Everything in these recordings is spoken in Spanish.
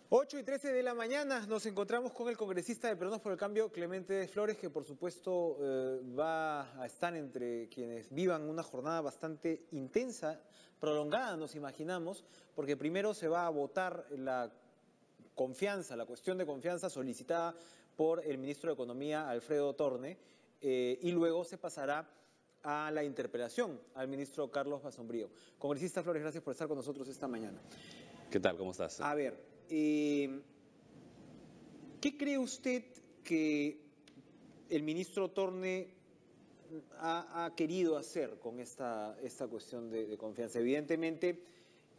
8:13 de la mañana nos encontramos con el congresista de Peruanos por el Cambio, Clemente Flores, que por supuesto va a estar entre quienes vivan una jornada bastante intensa, prolongada nos imaginamos, porque primero se va a votar la confianza, la cuestión de confianza solicitada por el ministro de Economía, Alfredo Torne, y luego se pasará a la interpelación al ministro Carlos Basombrío. Congresista Flores, gracias por estar con nosotros esta mañana. ¿Qué tal? ¿Cómo estás? A ver, ¿qué cree usted que el ministro Torne ha querido hacer con esta cuestión de confianza? Evidentemente,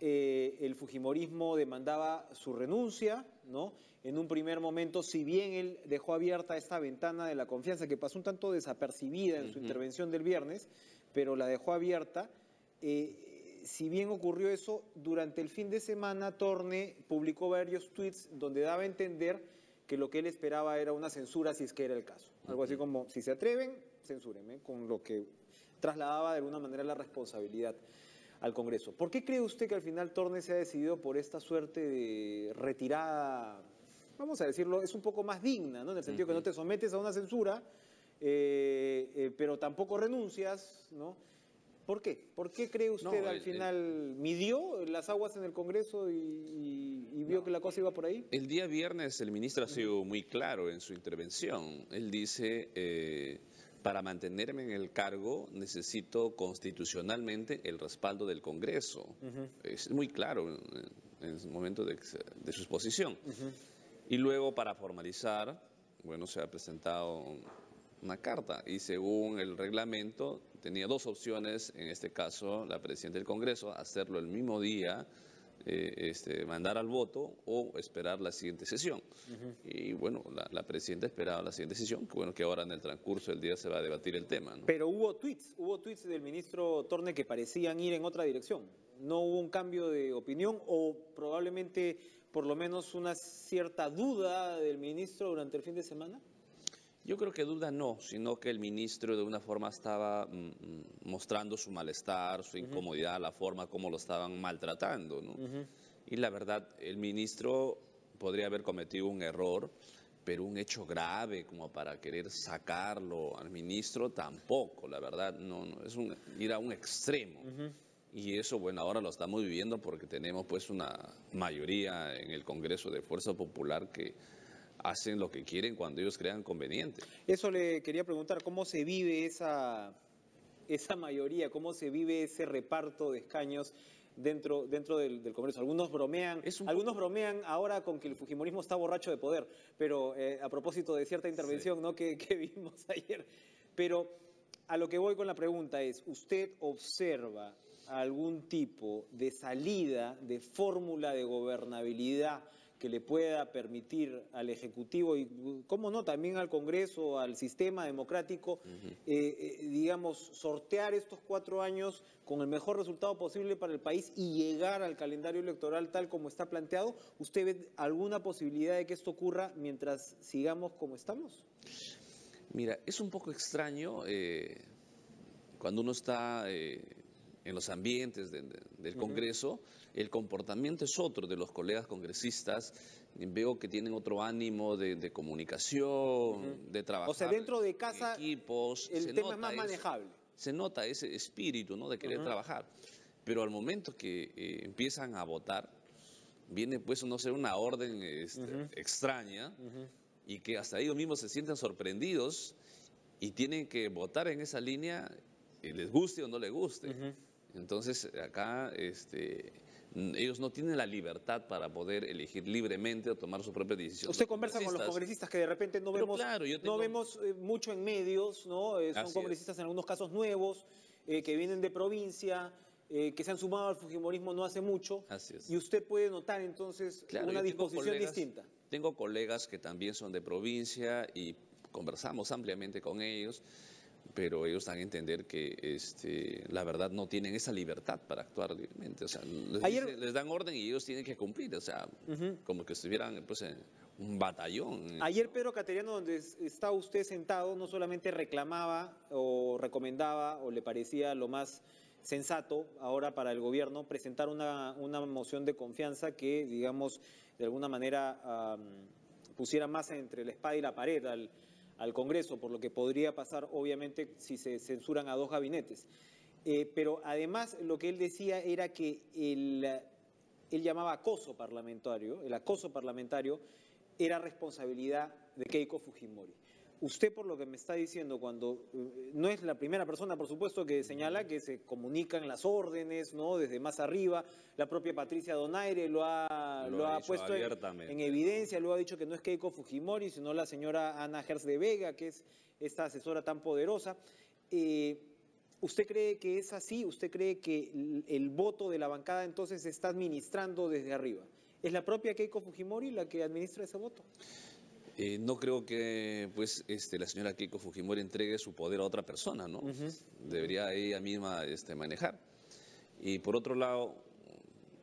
el fujimorismo demandaba su renuncia, ¿no? En un primer momento, si bien él dejó abierta esta ventana de la confianza, que pasó un tanto desapercibida en su intervención del viernes, pero la dejó abierta, si bien ocurrió eso, durante el fin de semana Torne publicó varios tweets donde daba a entender que lo que él esperaba era una censura si es que era el caso. Algo así como, si se atreven, censúrenme, con lo que trasladaba de alguna manera la responsabilidad al Congreso. ¿Por qué cree usted que al final Torne se ha decidido por esta suerte de retirada, vamos a decirlo, es un poco más digna, ¿no? En el sentido que no te sometes a una censura, pero tampoco renuncias, ¿no? ¿Por qué? ¿Por qué cree usted al final midió las aguas en el Congreso y vio que la cosa iba por ahí? El día viernes el ministro ha sido muy claro en su intervención. Él dice, para mantenerme en el cargo necesito constitucionalmente el respaldo del Congreso. Es muy claro en el momento de su exposición. Y luego para formalizar, bueno, se ha presentado una carta y según el reglamento tenía dos opciones, en este caso la presidenta del Congreso, hacerlo el mismo día, mandar al voto o esperar la siguiente sesión. Y bueno, la presidenta esperaba la siguiente sesión, que bueno, que ahora en el transcurso del día se va a debatir el tema, ¿no? Pero hubo tweets del ministro Torne que parecían ir en otra dirección. ¿No hubo un cambio de opinión o probablemente por lo menos una cierta duda del ministro durante el fin de semana? Yo creo que duda no, sino que el ministro de una forma estaba mostrando su malestar, su incomodidad, la forma como lo estaban maltratando, ¿no? Y la verdad, el ministro podría haber cometido un error, pero un hecho grave como para querer sacarlo al ministro tampoco, la verdad, no es ir a un extremo. Y eso, bueno, ahora lo estamos viviendo porque tenemos pues una mayoría en el Congreso de Fuerza Popular que hacen lo que quieren cuando ellos crean conveniente. Eso le quería preguntar, ¿cómo se vive esa mayoría, cómo se vive ese reparto de escaños dentro del Congreso? Algunos bromean ahora con que el fujimorismo está borracho de poder, pero a propósito de cierta intervención, ¿no? que vimos ayer. Pero a lo que voy con la pregunta es, ¿usted observa algún tipo de salida, de fórmula de gobernabilidad que le pueda permitir al Ejecutivo y, cómo no, también al Congreso, al sistema democrático, digamos, sortear estos 4 años con el mejor resultado posible para el país y llegar al calendario electoral tal como está planteado? ¿Usted ve alguna posibilidad de que esto ocurra mientras sigamos como estamos? Mira, es un poco extraño cuando uno está en los ambientes del Congreso, el comportamiento es otro de los colegas congresistas. Veo que tienen otro ánimo de comunicación, de trabajar. O sea, dentro de casa en equipos, el tema es más manejable. Se nota ese espíritu, ¿no?, de querer trabajar. Pero al momento que empiezan a votar, viene pues, no sé, una orden extraña y que hasta ellos mismos se sienten sorprendidos y tienen que votar en esa línea, les guste o no les guste. Entonces acá ellos no tienen la libertad para poder elegir libremente o tomar su propia decisión. Usted conversa con los congresistas que de repente no vemos, claro, no vemos mucho en medios, ¿no? Son congresistas en algunos casos nuevos, que vienen de provincia, que se han sumado al fujimorismo no hace mucho. Así es. Y usted puede notar entonces una disposición distinta. Tengo colegas que también son de provincia y conversamos ampliamente con ellos, pero ellos dan a entender que la verdad no tienen esa libertad para actuar libremente. O sea, les dan orden y ellos tienen que cumplir, o sea, como que estuvieran pues, en un batallón. Ayer Pedro Cateriano, donde está usted sentado, no solamente reclamaba o recomendaba o le parecía lo más sensato ahora para el gobierno presentar una moción de confianza que, digamos, de alguna manera pusiera más entre la espada y la pared al Congreso, por lo que podría pasar, obviamente, si se censuran a dos gabinetes. Pero además lo que él decía era que él llamaba acoso parlamentario, el acoso parlamentario era responsabilidad de Keiko Fujimori. Usted, por lo que me está diciendo, cuando no es la primera persona, por supuesto, que señala que se comunican las órdenes, ¿no?, desde más arriba, la propia Patricia Donaire lo ha puesto en evidencia, lo ha dicho que no es Keiko Fujimori, sino la señora Ana Gers de Vega, que es esta asesora tan poderosa. ¿Usted cree que es así? ¿Usted cree que el voto de la bancada entonces se está administrando desde arriba? ¿Es la propia Keiko Fujimori la que administra ese voto? No creo que pues la señora Keiko Fujimori entregue su poder a otra persona, ¿no? Debería ella misma manejar. Y por otro lado,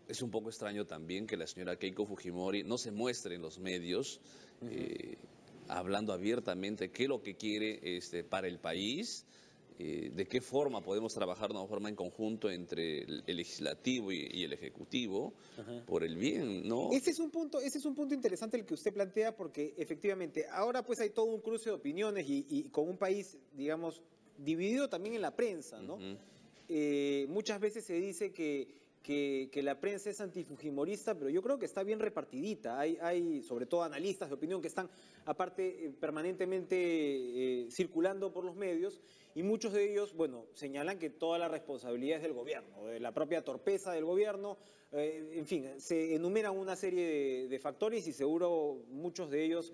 es un poco extraño también que la señora Keiko Fujimori no se muestre en los medios hablando abiertamente qué es lo que quiere para el país, de qué forma podemos trabajar de una forma en conjunto entre el legislativo y el ejecutivo por el bien, ¿no? Ese es un punto interesante el que usted plantea, porque efectivamente ahora pues hay todo un cruce de opiniones y con un país, digamos, dividido también en la prensa, ¿no? Muchas veces se dice que la prensa es antifujimorista, pero yo creo que está bien repartidita. Hay sobre todo analistas de opinión que están aparte permanentemente circulando por los medios, y muchos de ellos, bueno, señalan que toda la responsabilidad es del gobierno, de la propia torpeza del gobierno, en fin, se enumeran una serie de factores y seguro muchos de ellos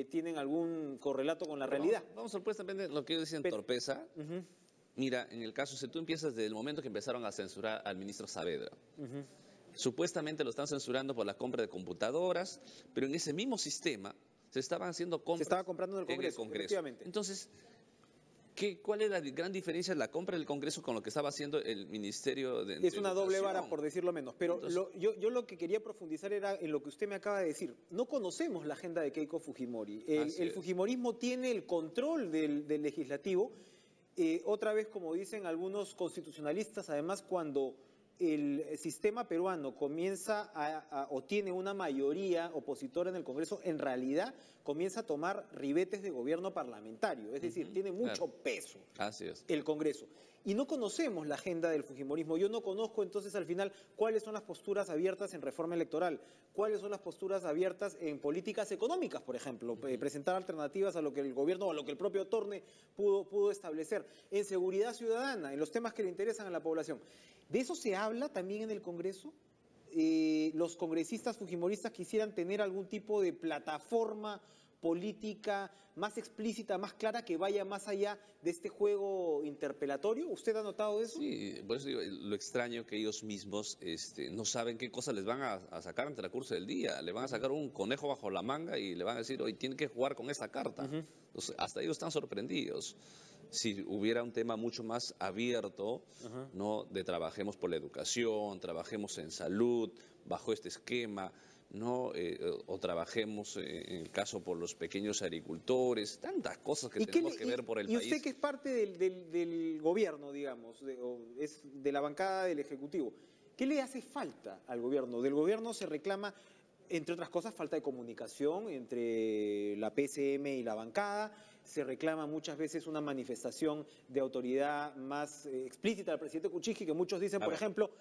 tienen algún correlato con la realidad. Vamos supuestamente lo que ellos dicen torpeza. Mira, en el caso, si tú empiezas desde el momento que empezaron a censurar al ministro Saavedra, supuestamente lo están censurando por la compra de computadoras, pero en ese mismo sistema se estaban haciendo compras. Se estaba comprando en el Congreso. Efectivamente. Entonces, ¿cuál es la gran diferencia de la compra del Congreso con lo que estaba haciendo el Ministerio de Es una doble vara, por decirlo menos. Pero entonces, yo lo que quería profundizar era en lo que usted me acaba de decir. No conocemos la agenda de Keiko Fujimori. El fujimorismo tiene el control del legislativo. Otra vez, como dicen algunos constitucionalistas, además, cuando el sistema peruano comienza o tiene una mayoría opositora en el Congreso, en realidad comienza a tomar ribetes de gobierno parlamentario, es decir, tiene mucho peso el Congreso. Y no conocemos la agenda del fujimorismo. Yo no conozco entonces al final cuáles son las posturas abiertas en reforma electoral, cuáles son las posturas abiertas en políticas económicas, por ejemplo, presentar alternativas a lo que el gobierno o a lo que el propio Torne pudo establecer, en seguridad ciudadana, en los temas que le interesan a la población. ¿De eso se habla también en el Congreso? ¿Los congresistas fujimoristas quisieran tener algún tipo de plataforma política más explícita, más clara, que vaya más allá de este juego interpelatorio? ¿Usted ha notado eso? Sí, por eso digo, lo extraño que ellos mismos no saben qué cosas les van a sacar ante el curso del día. Le van a sacar un conejo bajo la manga y le van a decir, hoy tienen que jugar con esta carta. Entonces, hasta ellos están sorprendidos. Si hubiera un tema mucho más abierto, ¿no?, de trabajemos por la educación, trabajemos en salud, bajo este esquema, ¿no? O trabajemos, en el caso, por los pequeños agricultores, tantas cosas que tenemos que ver por el país. Y usted, que es parte del gobierno, digamos, es de la bancada del Ejecutivo, ¿qué le hace falta al gobierno? Del gobierno se reclama, entre otras cosas, falta de comunicación entre la PCM y la bancada. Se reclama muchas veces una manifestación de autoridad más explícita del presidente Kuczynski, que muchos dicen, por ejemplo,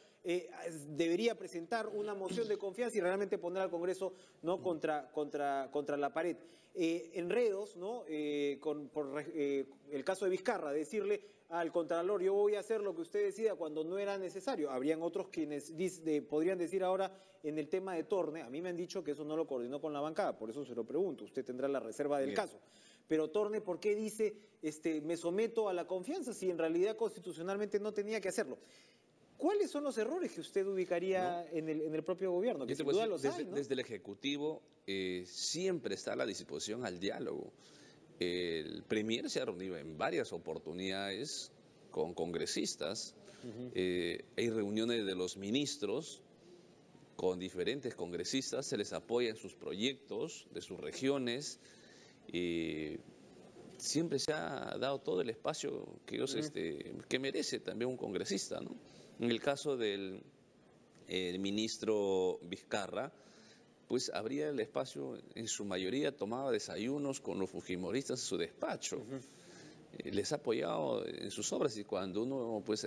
debería presentar una moción de confianza y realmente poner al Congreso, ¿no?, contra la pared. Enredos, ¿no?, por el caso de Vizcarra, decirle al Contralor, yo voy a hacer lo que usted decida cuando no era necesario. Habrían otros quienes podrían decir ahora en el tema de Torne, a mí me han dicho que eso no lo coordinó con la bancada, por eso se lo pregunto, usted tendrá la reserva del caso. Pero Torne, ¿por qué dice me someto a la confianza si en realidad constitucionalmente no tenía que hacerlo? ¿Cuáles son los errores que usted ubicaría en el propio gobierno? Que sin duda los hay, ¿no? Desde el Ejecutivo siempre está a la disposición al diálogo. El Premier se ha reunido en varias oportunidades con congresistas. Hay reuniones de los ministros con diferentes congresistas, se les apoya en sus proyectos de sus regiones. siempre se ha dado todo el espacio que ellos, que merece también un congresista, ¿no? En el caso del ministro Vizcarra, pues abría el espacio, en su mayoría tomaba desayunos con los fujimoristas en su despacho. Les ha apoyado en sus obras, y cuando uno pues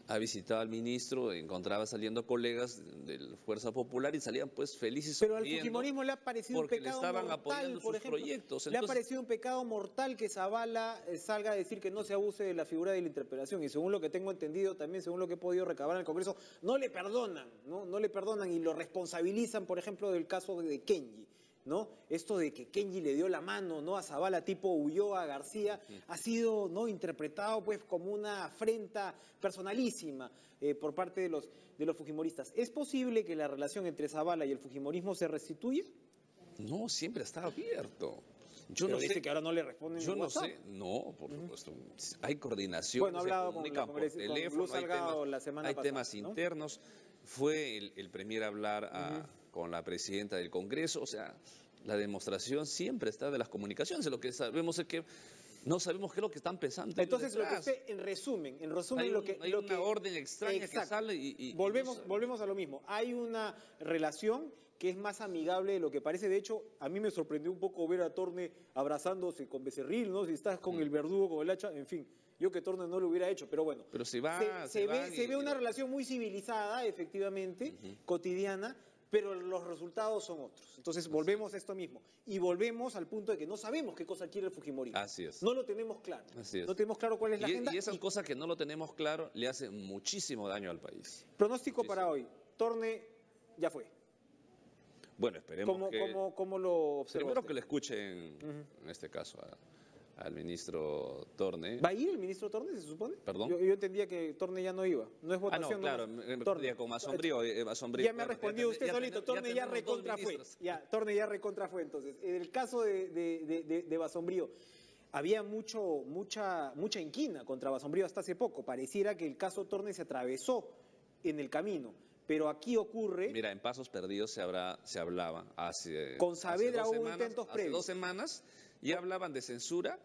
ha visitado al ministro, encontraba saliendo colegas de la Fuerza Popular y salían pues felices. Pero al fujimorismo le ha parecido un pecado mortal, por ejemplo, proyectos. le ha parecido un pecado mortal que Zavala salga a decir que no se abuse de la figura de la interpelación, y según lo que tengo entendido, también según lo que he podido recabar en el Congreso, no le perdonan, no le perdonan y lo responsabilizan, por ejemplo, del caso de Kenji. ¿No? Esto de que Kenji le dio la mano, ¿no?, a Zavala tipo Ulloa García, ha sido, ¿no?, interpretado pues como una afrenta personalísima por parte de los fujimoristas. ¿Es posible que la relación entre Zavala y el fujimorismo se restituya? No, siempre está abierto. Yo no sé que ahora no le responden. Yo no sé, no, por supuesto. Hay coordinación, bueno, se hablado comunican con por teléfono, hay temas internos. Fue el primero a hablar con la presidenta del Congreso, o sea, la demostración siempre está de las comunicaciones. Lo que sabemos es que no sabemos qué es lo que están pensando. Entonces, lo que usted, en resumen, hay una orden extraña que sale y volvemos a lo mismo. Hay una relación que es más amigable de lo que parece. De hecho, a mí me sorprendió un poco ver a Torne abrazándose con Becerril, ¿no? Si estás con el verdugo, con el hacha, en fin. Yo que Torne no lo hubiera hecho, pero bueno. Pero se ve una relación muy civilizada, efectivamente, cotidiana, pero los resultados son otros. Entonces volvemos a esto mismo. Y volvemos al punto de que no sabemos qué cosa quiere el fujimorismo. Así es. No lo tenemos claro. Así es. No tenemos claro cuál es la agenda. Y esas cosas que no lo tenemos claro le hacen muchísimo daño al país. Pronóstico para hoy. Torne ya fue. Bueno, esperemos ¿Cómo lo observa primero usted? que lo escuchen, en este caso, al ministro Torne. ¿Va a ir el ministro Torne, se supone? ¿Perdón? Yo entendía que Torne ya no iba. No es votación. No, claro, Torne. Con Masombrío. Ya me ha respondido usted solito. Torne ya recontra fue. Torne ya recontra fue. Entonces, en el caso de Basombrío, había mucha inquina contra Basombrío hasta hace poco. Pareciera que el caso Torne se atravesó en el camino. Pero aquí ocurre... Mira, en Pasos Perdidos se hablaba hace... Con Saavedra hubo intentos previos. Hace 2 semanas ya hablaban de censura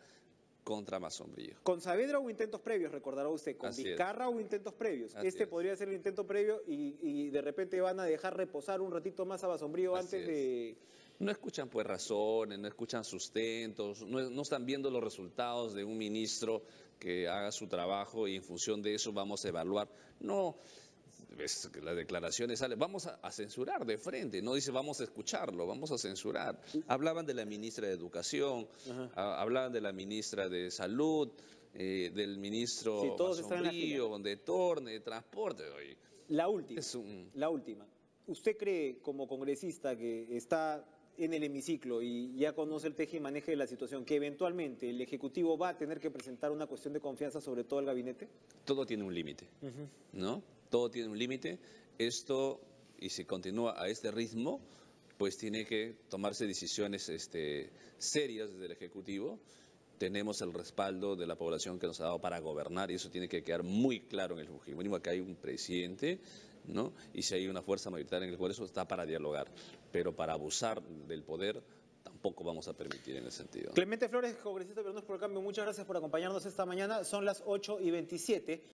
contra Masombrío. Con Saavedra hubo intentos previos, recordará usted. Con Vizcarra hubo intentos previos. Podría ser el intento previo y de repente van a dejar reposar un ratito más a Basombrío antes de... No escuchan pues razones, no escuchan sustentos, no están viendo los resultados de un ministro que haga su trabajo y en función de eso vamos a evaluar. No... Es que las declaraciones salen, vamos a censurar de frente, no dice vamos a escucharlo, vamos a censurar. Hablaban de la ministra de Educación, hablaban de la ministra de Salud, del ministro Basombrío, de Torne, de Transporte. La última. ¿Usted cree, como congresista que está en el hemiciclo y ya conoce el teje y maneje de la situación, que eventualmente el Ejecutivo va a tener que presentar una cuestión de confianza sobre todo el gabinete? Todo tiene un límite, ¿no? Todo tiene un límite. Esto, y si continúa a este ritmo, pues tiene que tomarse decisiones serias desde el Ejecutivo. Tenemos el respaldo de la población que nos ha dado para gobernar y eso tiene que quedar muy claro en el fujimorismo, que hay un presidente, ¿no? Y si hay una fuerza mayoritaria en el Congreso, está para dialogar. Pero para abusar del poder tampoco vamos a permitir en ese sentido. Clemente Flores, congresista de Peruanos por el Cambio, muchas gracias por acompañarnos esta mañana. Son las 8:27.